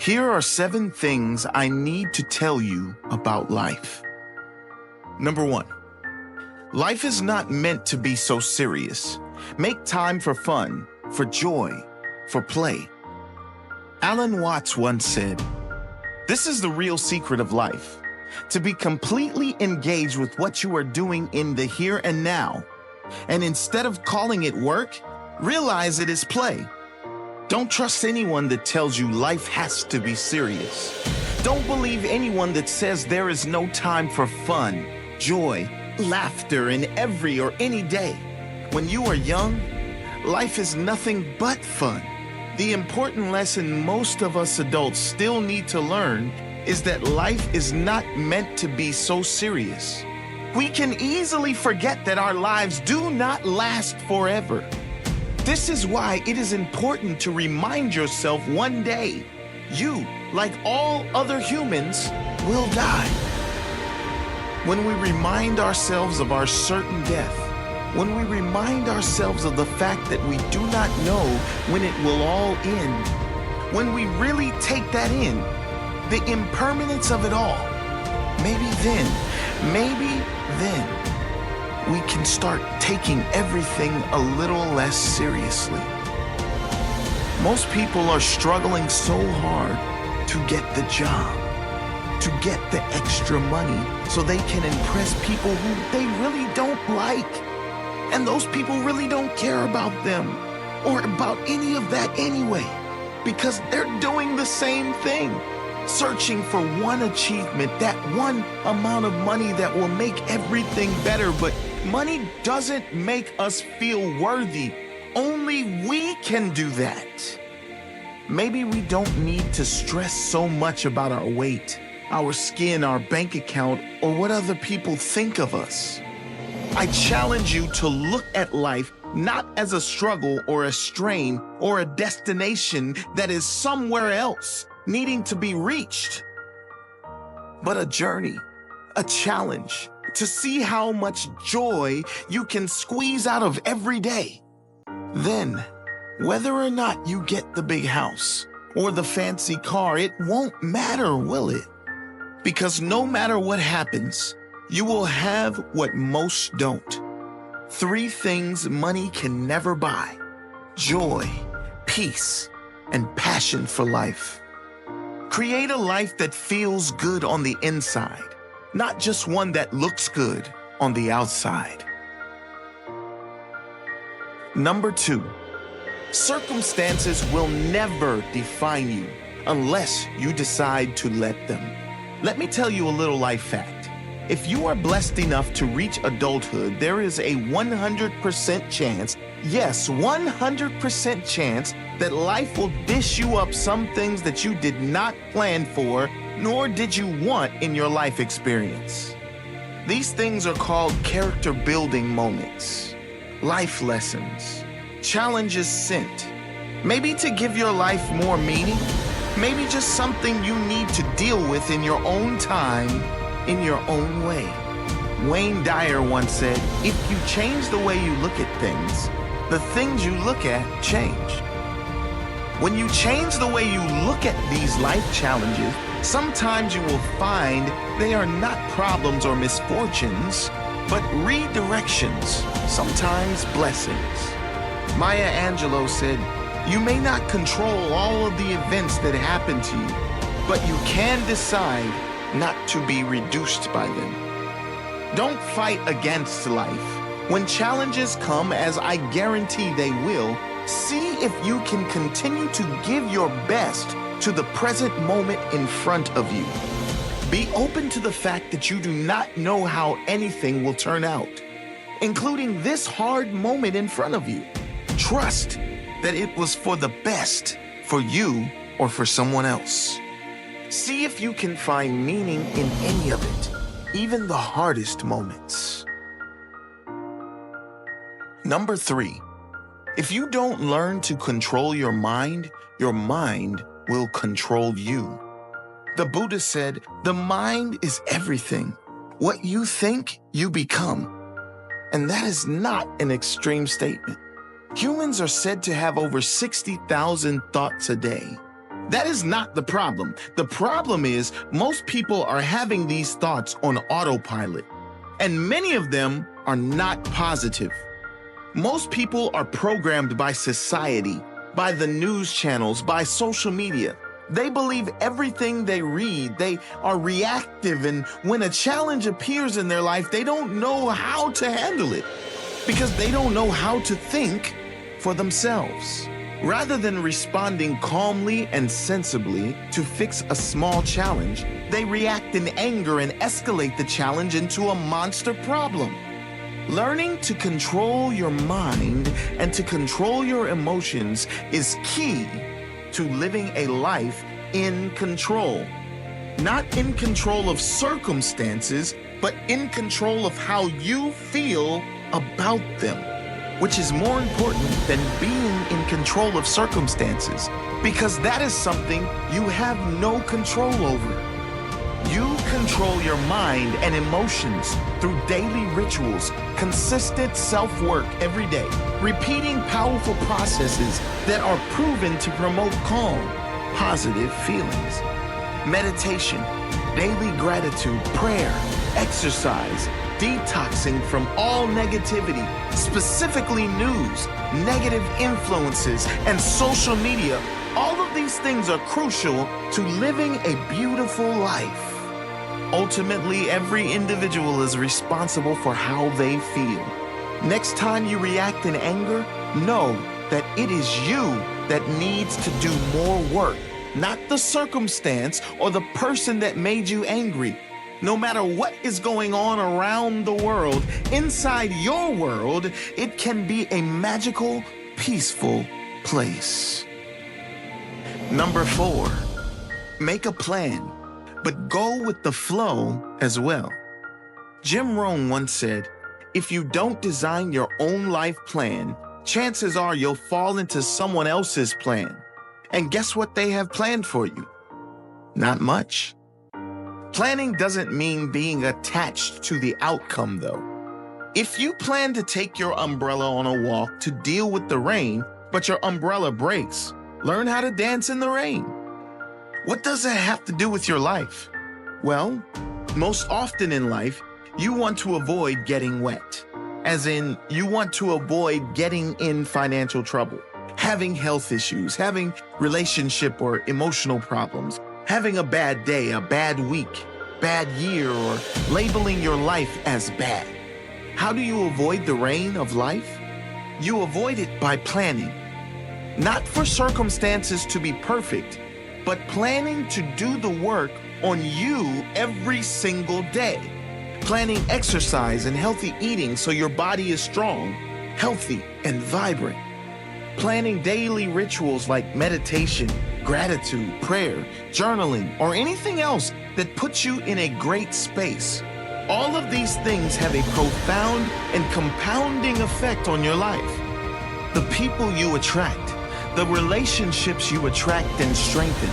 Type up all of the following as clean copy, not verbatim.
Here are 7 things I need to tell you about life. Number 1, life is not meant to be so serious. Make time for fun, for joy, for play. Alan Watts once said, "This is the real secret of life, to be completely engaged with what you are doing in the here and now. And instead of calling it work, realize it is play." Don't trust anyone that tells you life has to be serious. Don't believe anyone that says there is no time for fun, joy, laughter in every or any day. When you are young, life is nothing but fun. The important lesson most of us adults still need to learn is that life is not meant to be so serious. We can easily forget that our lives do not last forever. This is why it is important to remind yourself one day, you, like all other humans, will die. When we remind ourselves of our certain death, when we remind ourselves of the fact that we do not know when it will all end, when we really take that in, the impermanence of it all, maybe then, we can start taking everything a little less seriously. Most people are struggling so hard to get the job, to get the extra money so they can impress people who they really don't like. And those people really don't care about them or about any of that anyway, because they're doing the same thing. Searching for one achievement, that one amount of money that will make everything better. But money doesn't make us feel worthy. Only we can do that. Maybe we don't need to stress so much about our weight, our skin, our bank account, or what other people think of us. I challenge you to look at life not as a struggle or a strain or a destination that is somewhere else, needing to be reached, but a journey, a challenge to see how much joy you can squeeze out of every day. Then, whether or not you get the big house or the fancy car, it won't matter, will it? Because no matter what happens, you will have what most don't. 3 things money can never buy: joy, peace, and passion for life. Create a life that feels good on the inside, not just one that looks good on the outside. Number 2, circumstances will never define you unless you decide to let them. Let me tell you a little life fact. If you are blessed enough to reach adulthood, there is a 100% chance, yes, 100% chance that life will dish you up some things that you did not plan for, nor did you want in your life experience. These things are called character building moments, life lessons, challenges sent. Maybe to give your life more meaning, maybe just something you need to deal with in your own time, in your own way. Wayne Dyer once said, "If you change the way you look at things, the things you look at change." When you change the way you look at these life challenges, sometimes you will find they are not problems or misfortunes, but redirections, sometimes blessings. Maya Angelou said, "You may not control all of the events that happen to you, but you can decide not to be reduced by them." Don't fight against life. When challenges come, as I guarantee they will, see if you can continue to give your best to the present moment in front of you. Be open to the fact that you do not know how anything will turn out, including this hard moment in front of you. Trust that it was for the best for you or for someone else. See if you can find meaning in any of it, even the hardest moments. Number 3, if you don't learn to control your mind will control you. The Buddha said, "The mind is everything. What you think, you become." And that is not an extreme statement. Humans are said to have over 60,000 thoughts a day. That is not the problem. The problem is most people are having these thoughts on autopilot, and many of them are not positive. Most people are programmed by society, by the news channels, by social media. They believe everything they read. They are reactive, and when a challenge appears in their life, they don't know how to handle it because they don't know how to think for themselves. Rather than responding calmly and sensibly to fix a small challenge, they react in anger and escalate the challenge into a monster problem. Learning to control your mind and to control your emotions is key to living a life in control. Not in control of circumstances, but in control of how you feel about them, which is more important than being in control of circumstances, because that is something you have no control over. You control your mind and emotions through daily rituals, consistent self-work every day, repeating powerful processes that are proven to promote calm, positive feelings. Meditation, daily gratitude, prayer, exercise, detoxing from all negativity, specifically news, negative influences, and social media. All of these things are crucial to living a beautiful life. Ultimately, every individual is responsible for how they feel. Next time you react in anger, know that it is you that needs to do more work, not the circumstance or the person that made you angry. No matter what is going on around the world, inside your world, it can be a magical, peaceful place. Number 4, make a plan, but go with the flow as well. Jim Rohn once said, if you don't design your own life plan, chances are you'll fall into someone else's plan. And guess what they have planned for you? Not much. Planning doesn't mean being attached to the outcome, though. If you plan to take your umbrella on a walk to deal with the rain, but your umbrella breaks, learn how to dance in the rain. What does that have to do with your life? Well, most often in life, you want to avoid getting wet. As in, you want to avoid getting in financial trouble, having health issues, having relationship or emotional problems, having a bad day, a bad week, bad year, or labeling your life as bad. How do you avoid the rain of life? You avoid it by planning. Not for circumstances to be perfect, but planning to do the work on you every single day. Planning exercise and healthy eating so your body is strong, healthy, and vibrant. Planning daily rituals like meditation, gratitude, prayer, journaling, or anything else that puts you in a great space. All of these things have a profound and compounding effect on your life. The people you attract, the relationships you attract and strengthen,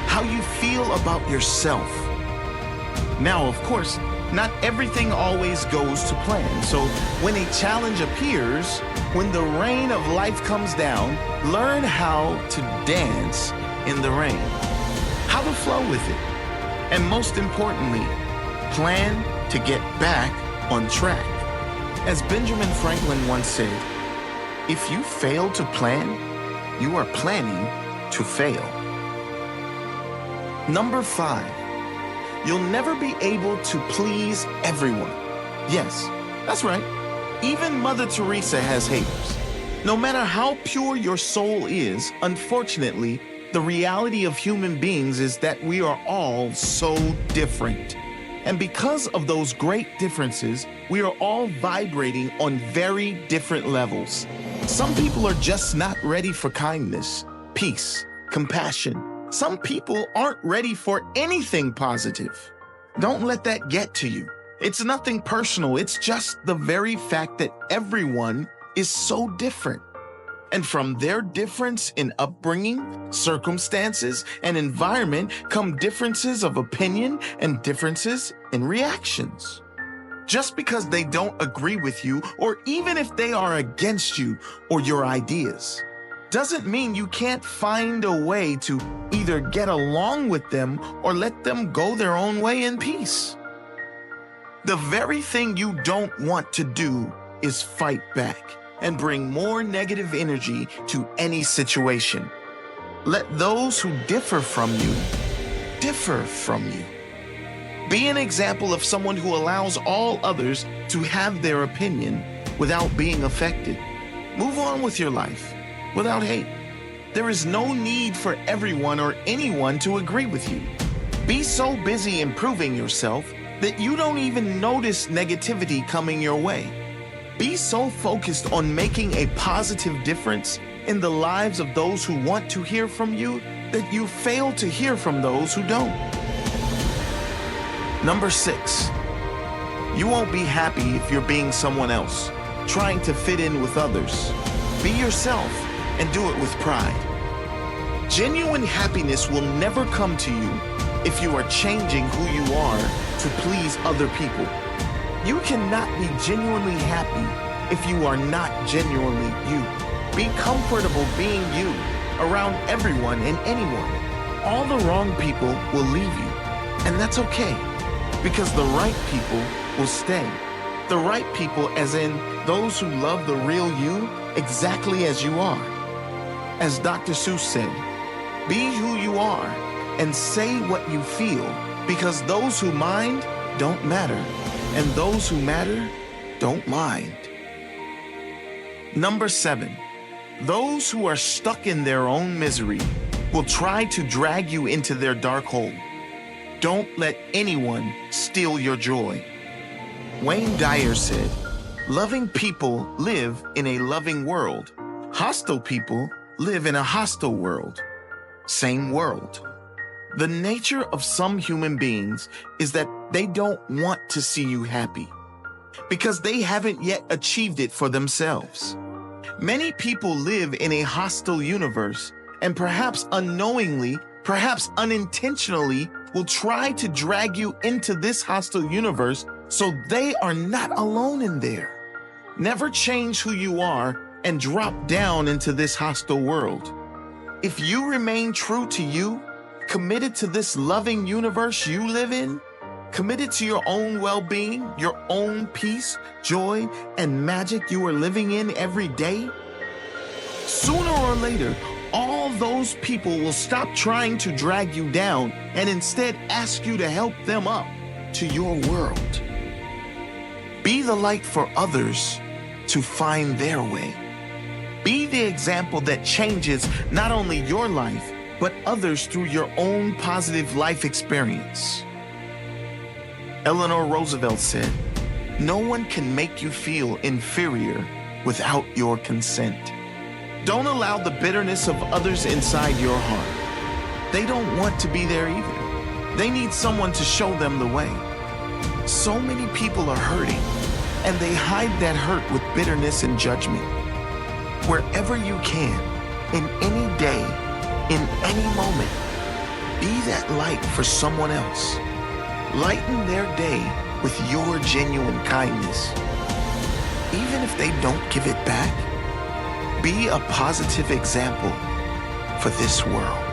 how you feel about yourself. Now, of course, not everything always goes to plan. So when a challenge appears, when the rain of life comes down, learn how to dance in the rain, how to flow with it. And most importantly, plan to get back on track. As Benjamin Franklin once said, if you fail to plan, you are planning to fail. Number 5. You'll never be able to please everyone. Yes, that's right. Even Mother Teresa has haters. No matter how pure your soul is, unfortunately, the reality of human beings is that we are all so different. And because of those great differences, we are all vibrating on very different levels. Some people are just not ready for kindness, peace, compassion. Some people aren't ready for anything positive. Don't let that get to you. It's nothing personal. It's just the very fact that everyone is so different. And from their difference in upbringing, circumstances, and environment come differences of opinion and differences in reactions. Just because they don't agree with you, or even if they are against you or your ideas, doesn't mean you can't find a way to either get along with them or let them go their own way in peace. The very thing you don't want to do is fight back and bring more negative energy to any situation. Let those who differ from you differ from you. Be an example of someone who allows all others to have their opinion without being affected. Move on with your life without hate. There is no need for everyone or anyone to agree with you. Be so busy improving yourself that you don't even notice negativity coming your way. Be so focused on making a positive difference in the lives of those who want to hear from you that you fail to hear from those who don't. Number 6, you won't be happy if you're being someone else, trying to fit in with others. Be yourself and do it with pride. Genuine happiness will never come to you if you are changing who you are to please other people. You cannot be genuinely happy if you are not genuinely you. Be comfortable being you around everyone and anyone. All the wrong people will leave you, and that's okay, because the right people will stay. The right people as in those who love the real you exactly as you are. As Dr. Seuss said, be who you are and say what you feel, because those who mind don't matter, and those who matter don't mind. Number 7, those who are stuck in their own misery will try to drag you into their dark hole. Don't let anyone steal your joy. Wayne Dyer said, loving people live in a loving world. Hostile people live in a hostile world. Same world. The nature of some human beings is that they don't want to see you happy because they haven't yet achieved it for themselves. Many people live in a hostile universe and perhaps unknowingly, perhaps unintentionally, will try to drag you into this hostile universe so they are not alone in there. Never change who you are and drop down into this hostile world. If you remain true to you, committed to this loving universe you live in, committed to your own well-being, your own peace, joy, and magic you are living in every day, sooner or later, all those people will stop trying to drag you down and instead ask you to help them up to your world. Be the light for others to find their way. Be the example that changes not only your life, but others through your own positive life experience. Eleanor Roosevelt said, no one can make you feel inferior without your consent. Don't allow the bitterness of others inside your heart. They don't want to be there either. They need someone to show them the way. So many people are hurting, and they hide that hurt with bitterness and judgment. Wherever you can, in any day, in any moment, be that light for someone else. Lighten their day with your genuine kindness. Even if they don't give it back, be a positive example for this world.